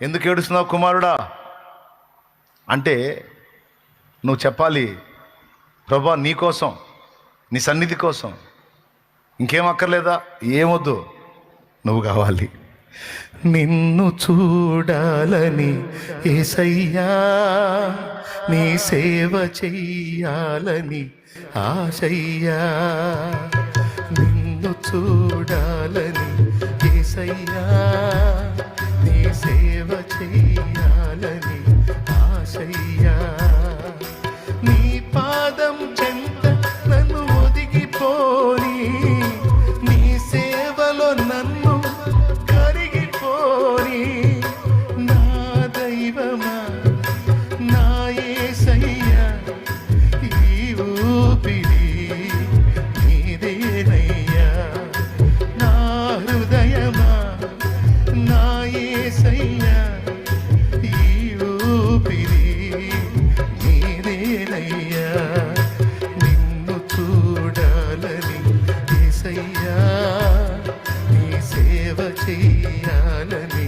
ఎందుకు ఏడుస్తున్నావు కుమారుడా అంటే నువ్వు చెప్పాలి, ప్రభా నీ కోసం, నీ సన్నిధి కోసం, ఇంకేం అక్కర్లేదా, ఏమొద్దు, నువ్వు కావాలి. నిన్ను చూడాలని యేసయ్యా, నీ సేవ చెయ్యాలని ఆశయ్యా. నిన్ను చూడాలని యేసయ్యా, నీ సేవ చెయ్యాలని ఆశయ్యా. నీ పాదం చెంత నన్ను ఒదిగిపోని, నీ సేవలో నన్ను కరిగిపోని. నా దైవమా నా యేసయ్యా, ఈ ఊపిరి నీదేనయ్యా. నా హృదయమా నా యేసయ్యా, ఈ ఊపిరి నీదేనయ్యా. నిన్ను చూడాలని యేసయ్యా, నీ సేవ చెయ్యాలని